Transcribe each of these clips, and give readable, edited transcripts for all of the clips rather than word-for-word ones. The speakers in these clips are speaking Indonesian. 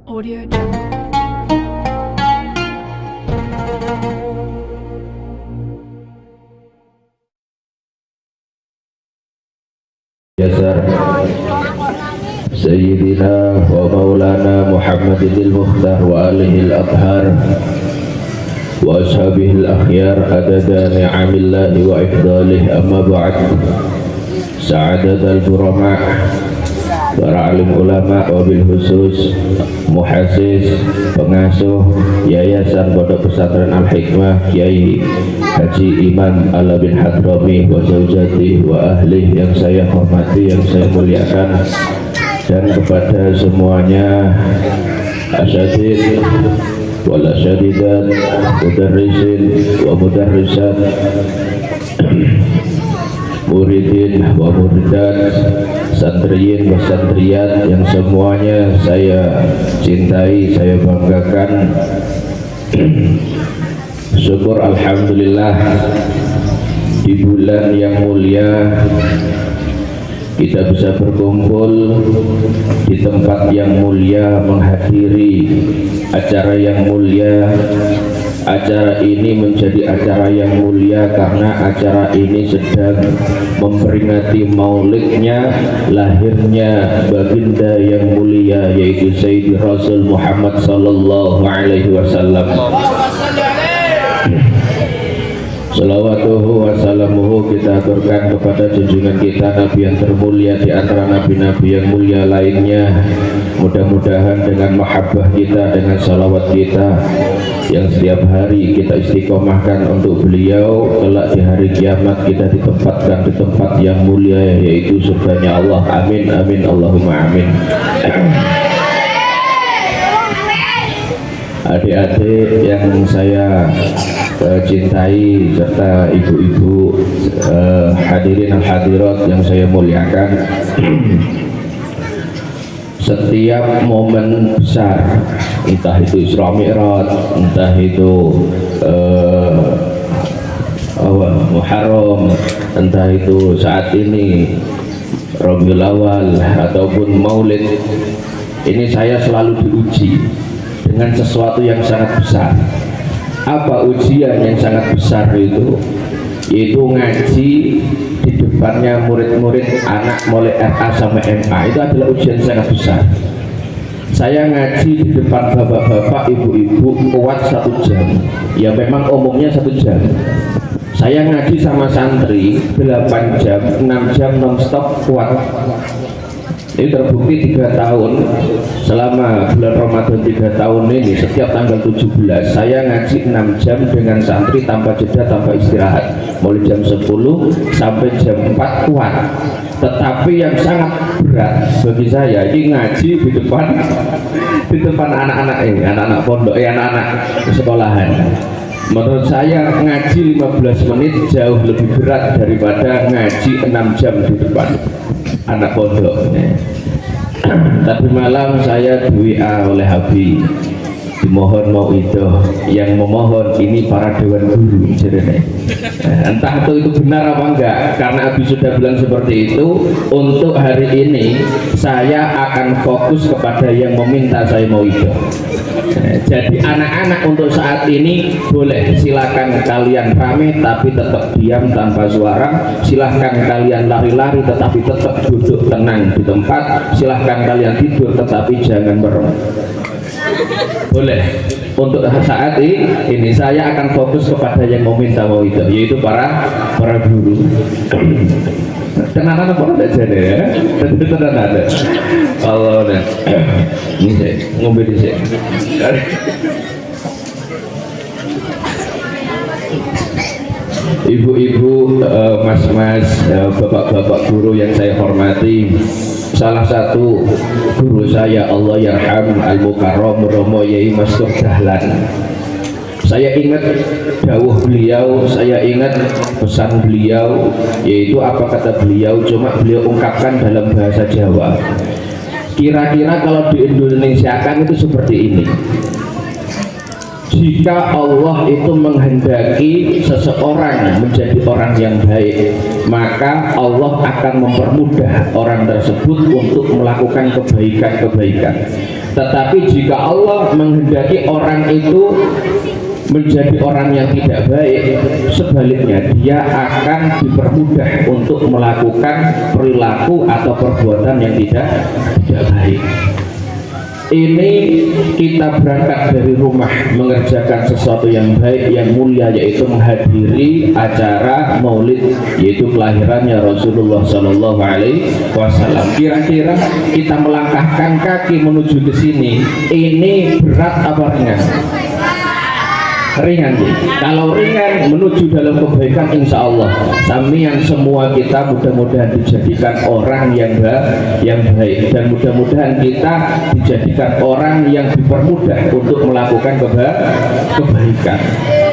Audio Jungle. Yasar Sayyidina wa Maulana Muhammadil Mukhtar wa alihi al-athhar wa ashabihi al-akhyar adada ni'amillahi wa ifdalih, amma ba'd. Sa'adat al-burama, para alim ulama, wabil khusus muhasis pengasuh Yayasan Pondok Pesantren Al-Hikmah Kiai Haji Iman Ala bin Hadrami wa zaujati wa ahli yang saya hormati, yang saya muliakan, dan kepada semuanya asyadid wal asyadidat, mudarrisin wa mudarrisat, muridin wa muridat, santriyin wa santriyat yang semuanya saya cintai, saya banggakan. Syukur alhamdulillah, di bulan yang mulia kita bisa berkumpul di tempat yang mulia, menghadiri acara yang mulia. Acara ini menjadi acara yang mulia karena acara ini sedang memperingati maulidnya, lahirnya baginda yang mulia, yaitu Sayyidi Rasul Muhammad sallallahu alaihi wasallam. Salawatuhu wa salamuhu kita aturkan kepada junjungan kita, Nabi yang termulia di antara nabi-nabi yang mulia lainnya. Mudah-mudahan dengan mahabbah kita, dengan salawat kita yang setiap hari kita istiqomahkan untuk beliau, kelak di hari kiamat kita ditempatkan di tempat yang mulia, yaitu surganya Allah. Amin amin Allahumma amin. Adik-adik yang saya cintai serta ibu-ibu, hadirin dan hadirat yang saya muliakan, setiap momen besar, entah itu Isra Mi'raj, entah itu Muharram, entah itu saat ini Rabiul Awal ataupun Maulid, ini saya selalu diuji dengan sesuatu yang sangat besar. Apa ujian yang sangat besar itu? Yaitu ngaji di depannya murid-murid anak mulai RA sampai MA. Itu adalah ujian sangat besar. Saya ngaji di depan bapak-bapak, ibu-ibu kuat 1 jam. Ya memang umumnya 1 jam. Saya ngaji sama santri 8 jam, 6 jam non-stop kuat. Ini terbukti 3 tahun, selama bulan Ramadan 3 tahun ini, setiap tanggal 17 saya ngaji 6 jam dengan santri tanpa jeda, tanpa istirahat, mulai jam 10 sampai jam 4 kuat. Tetapi yang sangat berat bagi saya ini ngaji di depan anak-anak ini, anak-anak pondok, anak-anak sekolahan. Menurut saya ngaji 15 menit jauh lebih berat daripada ngaji 6 jam di depan anak pondok. Tapi malam saya di WA oleh Habib, dimohon mau itu yang memohon ini para dewan guru. Entah itu benar apa enggak, karena Habib sudah bilang seperti itu. Untuk hari ini saya akan fokus kepada yang meminta saya mau itu. Jadi anak-anak untuk saat ini boleh, silakan kalian rame tapi tetap diam tanpa suara, silahkan kalian lari-lari tetapi tetap duduk tenang di tempat, silahkan kalian tidur tetapi jangan merem. Boleh. Untuk saat ini saya akan fokus kepada yang meminta mau itu, yaitu para guru. Tenanan apa ada jadi ya? Tenanan ada. Allah nih. Ini saya ngombe di sini. Ibu-ibu, mas-mas, bapak-bapak guru yang saya hormati, salah satu guru saya Allah yarham al-mukarram Romo Yai Mastur Dahlan. Saya ingat dawuh beliau, saya ingat pesan beliau, yaitu apa kata beliau, cuma beliau ungkapkan dalam bahasa Jawa. Kira-kira kalau di Indonesia kan itu seperti ini. jika Allah itu menghendaki seseorang menjadi orang yang baik, maka Allah akan mempermudah orang tersebut untuk melakukan kebaikan-kebaikan. Tetapi jika Allah menghendaki orang itu menjadi orang yang tidak baik, sebaliknya dia akan dipermudah untuk melakukan perilaku atau perbuatan yang tidak baik. Ini kita berangkat dari rumah mengerjakan sesuatu yang baik, yang mulia, yaitu menghadiri acara maulid, yaitu kelahirannya Rasulullah Shallallahu Alaihi Wasallam. Kira-kira kita melangkahkan kaki menuju ke sini, ini berat apa ringan? Ringan. Kalau ringan menuju dalam kebaikan, insya Allah samian semua kita mudah-mudahan dijadikan orang yang baik, dan mudah-mudahan kita dijadikan orang yang dipermudah untuk melakukan kebaikan.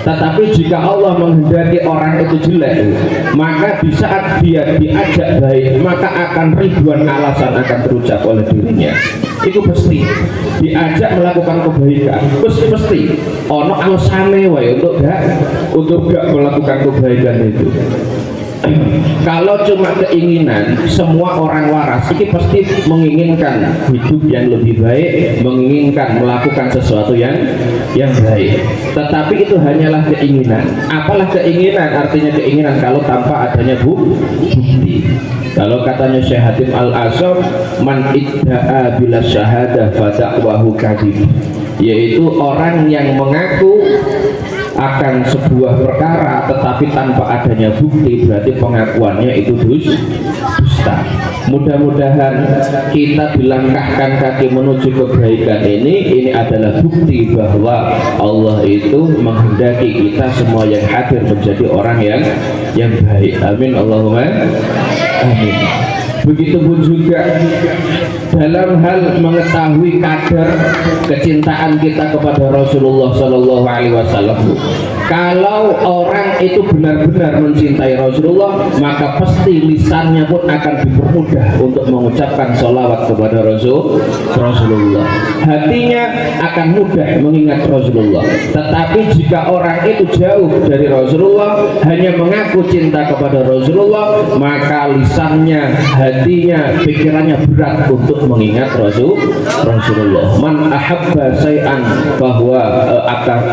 Tetapi jika Allah menghendaki orang itu jelek, maka di saat dia diajak baik, maka akan ribuan alasan akan terucap oleh dirinya. Itu pasti diajak melakukan kebaikan, pasti ono alasane wae untuk gak melakukan kebaikan itu. Kalau cuma keinginan, semua orang waras ini pasti menginginkan hidup yang lebih baik, menginginkan melakukan sesuatu yang baik. Tetapi itu hanyalah keinginan. Apalah keinginan? Artinya keinginan kalau tanpa adanya bukti. Kalau katanya Syekh Hatim Al-Asam, man idda'a bila syahadah fada'wahu kadhib, yaitu orang yang mengaku akan sebuah perkara tetapi tanpa adanya bukti, berarti pengakuannya itu dusta. Mudah-mudahan kita dilangkahkan kaki menuju kebaikan ini adalah bukti bahwa Allah itu menghendaki kita semua yang hadir menjadi orang yang baik. Amin Allahumma amin. Begitupun juga dalam hal mengetahui kadar kecintaan kita kepada Rasulullah Shallallahu Alaihi Wasallam. Kalau orang itu benar-benar mencintai Rasulullah, maka pasti lisannya pun akan dipermudah untuk mengucapkan sholawat kepada Rasulullah. Hatinya akan mudah mengingat Rasulullah. Tetapi jika orang itu jauh dari Rasulullah, hanya mengaku cinta kepada Rasulullah, maka lisannya, hatinya, pikirannya berat untuk mengingat Rasulullah. Man ahabba say'an bahwa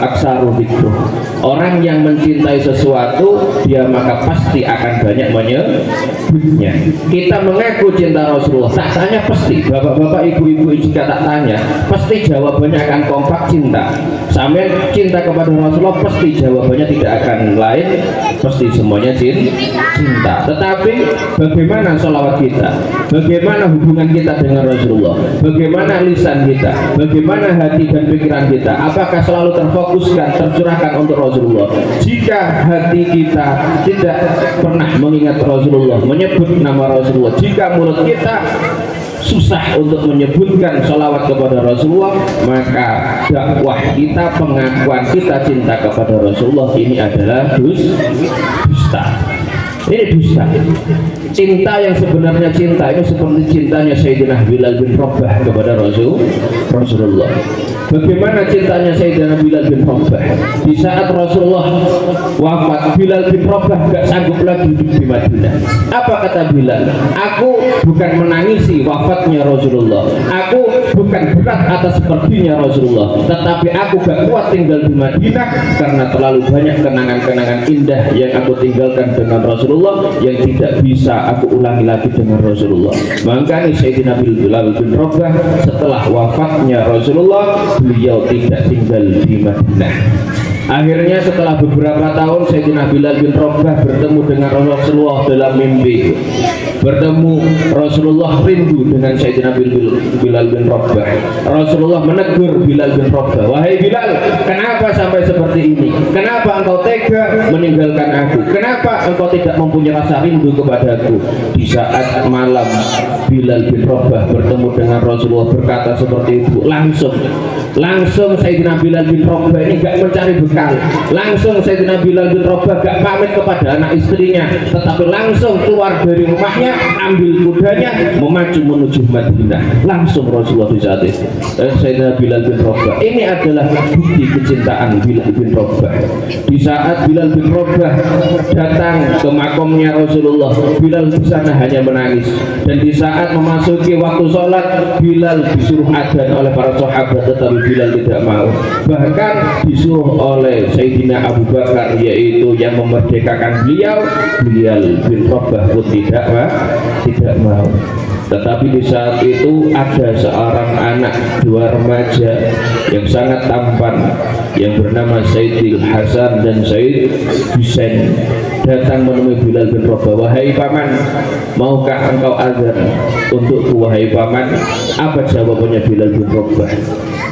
aksaru dzikruh. Orang yang mencintai sesuatu, dia maka pasti akan banyak menyebutnya. Kita mengaku cinta Rasulullah, tak tanya pasti, bapak-bapak, ibu-ibu, jika tak tanya, pasti jawabannya akan kompak cinta. Sampai cinta kepada Rasulullah, pasti jawabannya tidak akan lain, pasti semuanya cinta. Tetapi bagaimana sholawat kita? Bagaimana hubungan kita dengan Rasulullah? Bagaimana lisan kita? Bagaimana hati dan pikiran kita? Apakah selalu terfokuskan, tercurahkan untuk Rasulullah? Jika hati kita tidak pernah mengingat Rasulullah, menyebut nama Rasulullah, jika mulut kita susah untuk menyebutkan sholawat kepada Rasulullah, maka dakwah kita, pengakuan kita cinta kepada Rasulullah ini adalah dusta. Ini dusta. Cinta yang sebenarnya cinta ini seperti cintanya Sayyidina Bilal bin Rabah kepada Rasulullah. Bagaimana cintanya Sayyidina Bilal bin Rabah? Di saat Rasulullah wafat, Bilal bin Rabah gak sanggup lagi hidup di Madinah. Apa kata Bilal? Aku bukan menangisi wafatnya Rasulullah, aku bukan berat atas perginya Rasulullah, tetapi aku gak kuat tinggal di Madinah karena terlalu banyak kenangan-kenangan indah yang aku tinggalkan dengan Rasulullah yang tidak bisa aku ulangi lagi dengan Rasulullah. Makanya Sayyidina Bilal bin Rabah setelah wafatnya Rasulullah, beliau tidak tinggal di Madinah. Akhirnya setelah beberapa tahun Sayyidina Bilal bin Rabah bertemu dengan Rasulullah dalam mimpi. Bertemu Rasulullah, rindu dengan Sayyidina Bilal bin Rabah. Rasulullah menegur Bilal bin Rabah, wahai Bilal, kenapa sampai seperti ini? Kenapa engkau tega meninggalkan aku? Kenapa engkau tidak mempunyai rasa rindu kepadaku? Di saat malam Bilal bin Rabah bertemu dengan Rasulullah berkata seperti itu, langsung Langsung Sayyidina Bilal bin Rabah ini gak mencari bekal, langsung Sayyidina Bilal bin Rabah gak pamit kepada anak istrinya, tetapi langsung keluar dari rumahnya, ambil kudanya, memacu menuju Madinah. Langsung Rasulullah di saat itu Sayyidina Bilal bin Rabah. Ini adalah bukti kecintaan Bilal bin Rabah. Di saat Bilal bin Rabah datang ke makamnya Rasulullah, Bilal di sana hanya menangis. Dan di saat memasuki waktu sholat, Bilal disuruh adzan oleh para sahabat, tetapi Bilal tidak mau. Bahkan disuruh oleh Sayyidina Abu Bakar, yaitu yang memerdekakan beliau, Bilal bin Rabah pun tidak mau. Tetapi di saat itu ada seorang anak, dua remaja yang sangat tampan yang bernama Sayyidil Hasan dan Sayyid Husain datang menemui Bilal bin Rabah. Wahai paman, maukah engkau azan untukku wahai paman? Apa jawabannya Bilal bin Rabah?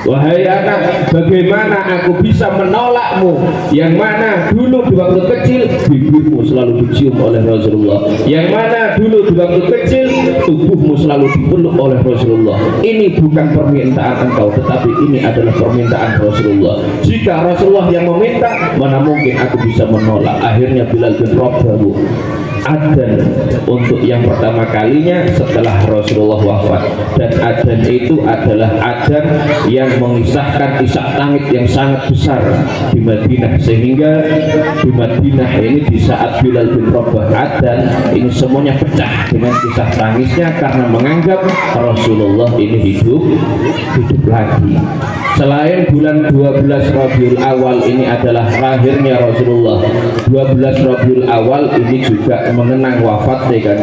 Wahai anak, bagaimana aku bisa menolakmu, yang mana dulu di waktu kecil bibirmu selalu dicium oleh Rasulullah, yang mana dulu di waktu kecil tubuhmu selalu dipeluk oleh Rasulullah. Ini bukan permintaan engkau, tetapi ini adalah permintaan Rasulullah. Jika Rasulullah yang meminta, mana mungkin aku bisa menolak? Akhirnya Bilal bin Rabah adzan untuk yang pertama kalinya setelah Rasulullah wafat. Dan adzan itu adalah adzan yang mengisahkan isak tangis yang sangat besar di Madinah, sehingga di Madinah ini di saat Bilal bin Rabah adzan ini semuanya pecah dengan kisah tangisnya karena menganggap Rasulullah ini hidup lagi. Selain bulan 12 Rabiul Awal ini adalah lahirnya Rasulullah, 12 Rabiul Awal ini juga mengenang wafatnya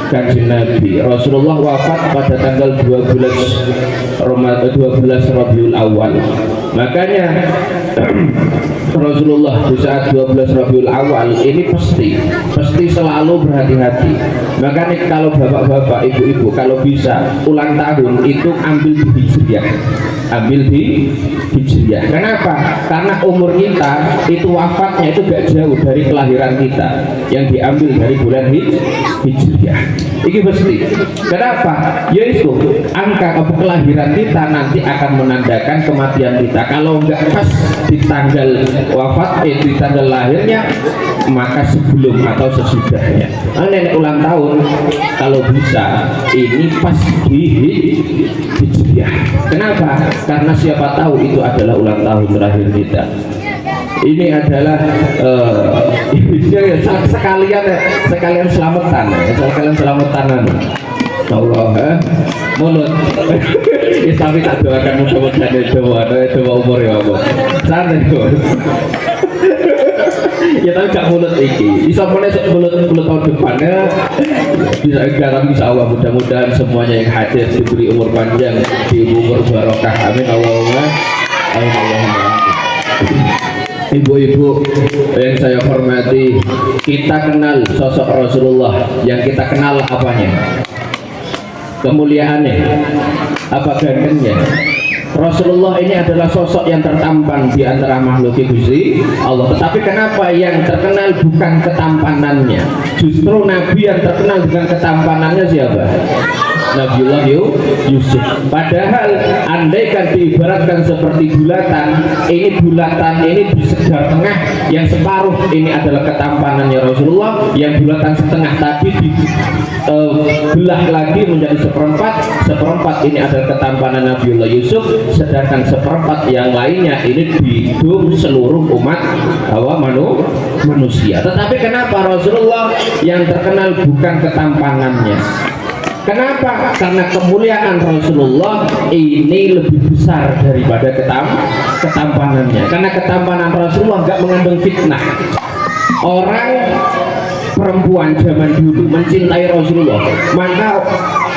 Kanjeng Nabi. Rasulullah wafat pada tanggal 12 Rabiul Awal. Makanya Rasulullah di saat 12 Rabiul Awal ini pasti selalu berhati-hati. Makanya kalau bapak-bapak, ibu-ibu kalau bisa ulang tahun itu ambil di Hijriah. Kenapa? Karena umur kita itu wafatnya itu gak jauh dari kelahiran kita, yang diambil dari bulan Hijriah. Ini pasti. Kenapa? Yaitu angka kelahiran kita nanti akan menandakan kematian kita. Kalau enggak pas di tanggal wafat, di tanggal lahirnya, maka sebelum atau sesudahnya. Nenek ulang tahun kalau bisa ini pas di Hijriah. Kenapa? Karena siapa tahu itu adalah ulang tahun terakhir kita. Ini adalah sekalian selamatan, Allah mulut. Tapi tak doakan mudah-mudahan itu umur ya Allah. Santai ya, tapi gak mulut iki. Bisa mulai mulut tahun depannya bisa enggak, tapi insya Allah mudah-mudahan semuanya yang hadir diberi umur panjang, di umur barokah. Amin Allahumma amin. Ibu-ibu yang saya hormati, kita kenal sosok Rasulullah, yang kita kenal apanya? Kemuliaannya, apa gantengnya? Rasulullah ini adalah sosok yang tertampan di antara makhluk Gusti Allah. Tetapi kenapa yang terkenal bukan ketampanannya? Justru Nabi yang terkenal dengan ketampanannya siapa? Nabiullah Yusuf. Padahal andaikan diibaratkan seperti bulatan ini di segar tengah, yang separuh ini adalah ketampanannya Rasulullah, yang bulatan setengah tadi dibelah lagi menjadi seperempat ini adalah ketampanan Nabiullah Yusuf, sedangkan seperempat yang lainnya ini hidung seluruh umat manusia. Tetapi kenapa Rasulullah yang terkenal bukan ketampanannya? Kenapa? Karena kemuliaan Rasulullah ini lebih besar daripada ketampanannya. Karena ketampanan Rasulullah nggak mengandung fitnah. Orang perempuan zaman dulu mencintai Rasulullah, maka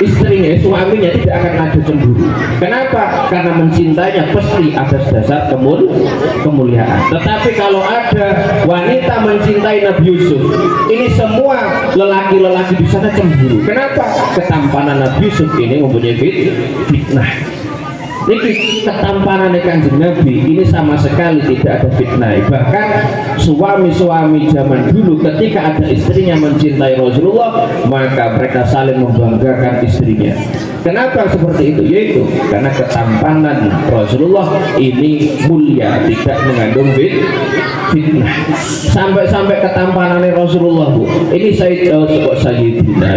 istrinya, suaminya tidak akan ada cemburu. Kenapa? Karena mencintainya pasti atas dasar kemuliaan. Tetapi kalau ada wanita mencintai Nabi Yusuf, ini semua lelaki-lelaki di sana cemburu. Kenapa? Ketampanan Nabi Yusuf ini mempunyai fitnah. Ini ketampanan Kanjeng Nabi ini sama sekali tidak ada fitnah. Bahkan suami-suami zaman dulu ketika ada istrinya mencintai Rasulullah, maka mereka saling membanggakan istrinya. Kenapa seperti itu? Yaitu karena ketampanan Rasulullah ini mulia, tidak mengandung fitnah. Sampai-sampai ketampanan Rasulullah, Bu. Ini Sayyidina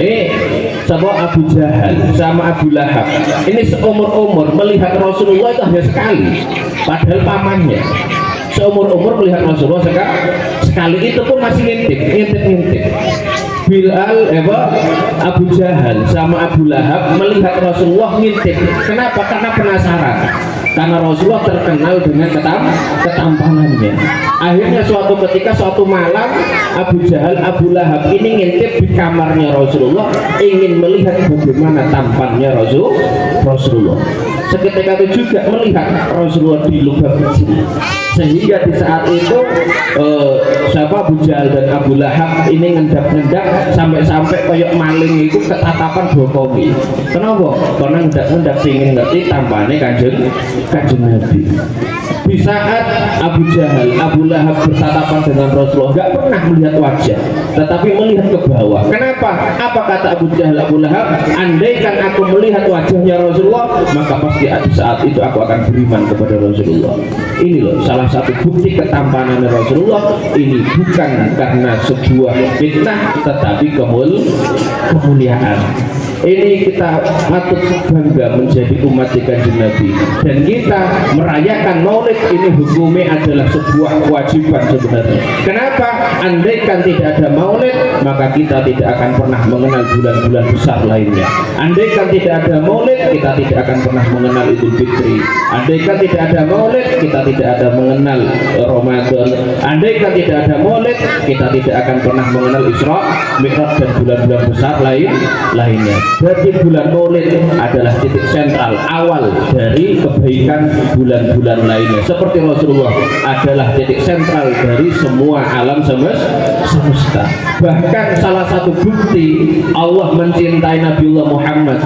sama Abu Jahal sama Abu Lahab. Ini seumur-umur melihat Rasulullah itu hanya sekali, padahal pamannya seumur-umur melihat Rasulullah sekali, itu pun masih ngintip. Bilal, Abu Jahal sama Abu Lahab melihat Rasulullah ngintip. Kenapa? Karena penasaran. Karena Rasulullah terkenal dengan ketampanannya. Akhirnya suatu ketika, suatu malam, Abu Jahal, Abu Lahab ini ngintip di kamarnya Rasulullah, ingin melihat bagaimana tampannya Rasulullah. Seketika itu juga melihat Rasulullah di lubang kecil, sehingga di saat itu Abu Jahal dan Abu Lahab ini ngendak-ngendak sampai kayak maling itu ketatapan Jokowi. Kenapa? Karena ngendak-ngendak ingin ngerti tampane kanjeng Nabi. Di saat Abu Jahal, Abu Lahab bertatapan dengan Rasulullah, nggak pernah melihat wajah, tetapi melihat ke bawah. Kenapa? Apa kata Abu Jahal, Abu Lahab? Andaikan aku melihat wajahnya Rasulullah, maka pasti di saat itu aku akan beriman kepada Rasulullah. Ini loh salah satu bukti ketampanan Rasulullah. Ini bukan karena sebuah fitnah, tetapi kemuliaan. Ini kita patut bangga menjadi umat kanjeng Nabi, dan kita merayakan Maulid ini hukumnya adalah sebuah kewajiban sebenarnya. Kenapa? Andaikan tidak ada Maulid, maka kita tidak akan pernah mengenal bulan-bulan besar lainnya. Andaikan tidak ada Maulid, kita tidak akan pernah mengenal Idul Fitri. Andaikan tidak ada Maulid, kita tidak ada mengenal Ramadan. Andaikan tidak ada Maulid, kita tidak akan pernah mengenal Isra, Mi'raj dan bulan-bulan besar lainnya. Berarti bulan Maulid adalah titik sentral awal dari kebaikan bulan-bulan lainnya. Seperti Rasulullah adalah titik sentral dari semua alam semesta. Bahkan salah satu bukti Allah mencintai Nabiullah Muhammad,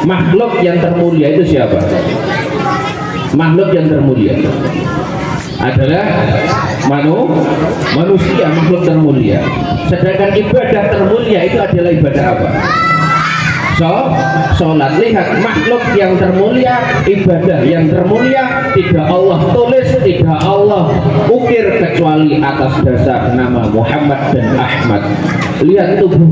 makhluk yang termulia itu siapa? Makhluk yang termulia adalah manusia, makhluk termulia. Sedangkan ibadah termulia itu adalah ibadah apa? Sholat. Lihat, makhluk yang termulia, ibadah yang termulia tidak Allah tulis, tidak Allah ukir kecuali atas dasar nama Muhammad dan Ahmad. Lihat tubuh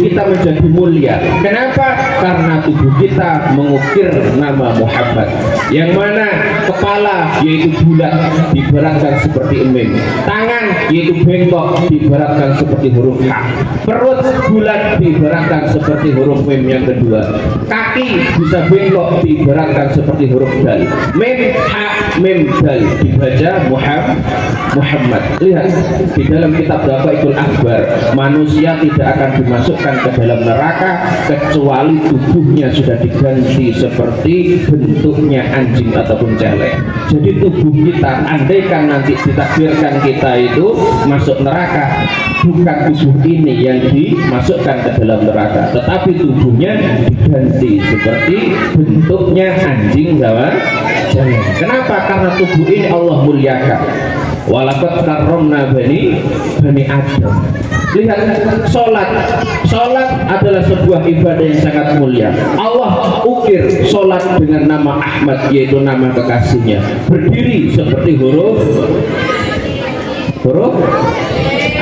kita menjadi mulia. Kenapa? Karena tubuh kita mengukir nama Muhammad, yang mana kepala yaitu bulat diberatkan seperti emim, tangan yaitu bengkok diberatkan seperti huruf H, perut bulat diberatkan seperti huruf mim yang kedua, kaki bisa bengkok diberatkan seperti huruf dal, mim ha mim dal dibaca Muhammad. Lihat di dalam kitab Dafa'ikul Akhbar, manusia tidak akan dimasukkan ke dalam neraka kecuali tubuhnya sudah diganti seperti bentuknya anjing ataupun celeng. Jadi tubuh kita, andaikan nanti ditakdirkan kita itu masuk neraka, bukan tubuh ini yang dimasukkan ke dalam neraka, tetapi tubuhnya diganti seperti bentuknya anjing sama celeng. Kenapa? Karena tubuh ini Allah muliakan. Walaqad karramna bani Adam. Lihat, sholat adalah sebuah ibadah yang sangat mulia. Allah ukir sholat dengan nama Ahmad, yaitu nama kekasihnya, berdiri seperti huruf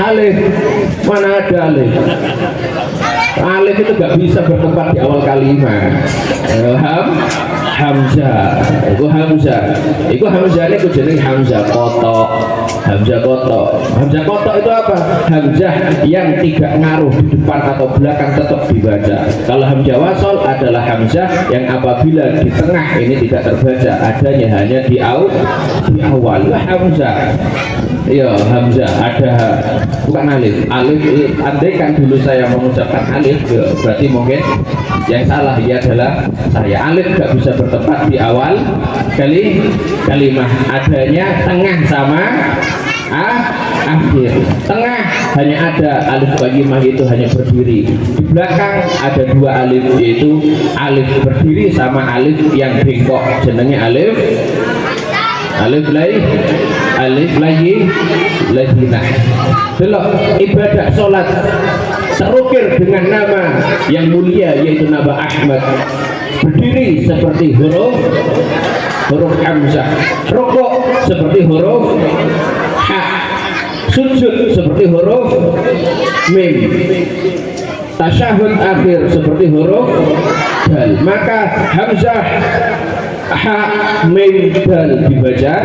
alif. Mana ada alif? Alif itu gak bisa bertempat di awal kalimat. Hamzah, itu Hamzah ini kujenis Hamzah kotok. Hamzah kotok itu apa? Hamzah yang tidak ngaruh di depan atau belakang tetap dibaca. Kalau Hamzah wasol adalah Hamzah yang apabila di tengah ini tidak terbaca, adanya hanya di awal. Hamzah. Iya, Hamzah ada, bukan alif. Andaikan dulu saya mengucapkan alif, berarti mungkin yang salah ya adalah saya. Alif gak bisa bertempat di awal kalimat, adanya tengah sama akhir. Tengah hanya ada alif kalimah, itu hanya berdiri. Di belakang ada dua alif, yaitu alif berdiri sama alif yang bengkok, jenenge alif ladina. Delok ibadah sholat terukir dengan nama yang mulia, yaitu nama Ahmad. berdiri seperti huruf hamzah, rukuk seperti huruf ha, sujud seperti huruf mim, tasyahud akhir seperti huruf dal. Maka hamzah, ha, mim, dal dibaca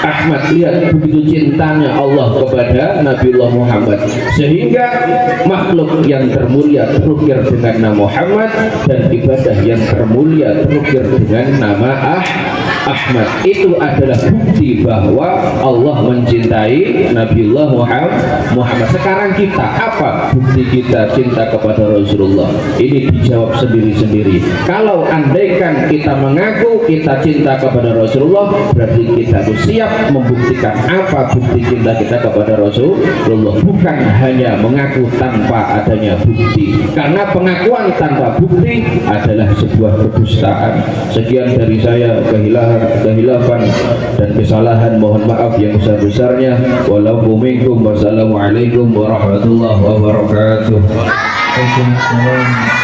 Ahmad. Lihat begitu cintanya Allah kepada Nabiullah Muhammad, sehingga makhluk yang termulia terukir dengan nama Muhammad, dan ibadah yang termulia terukir dengan nama Ahmad. Itu adalah bukti bahwa Allah mencintai Nabiullah Muhammad. Sekarang kita, apa bukti kita cinta kepada Rasulullah? Ini dijawab sendiri-sendiri. Kalau andaikan kita mengaku kita cinta kepada Rasulullah, berarti kita itu siap membuktikan apa bukti cinta kita kepada Rasulullah, bukan hanya mengaku tanpa adanya bukti, karena pengakuan tanpa bukti adalah sebuah kedustaan. Sekian dari saya, kehilafan dan kesalahan mohon maaf yang besar-besarnya. Wassalamualaikum warahmatullahi wabarakatuh. Waalaikumsalam.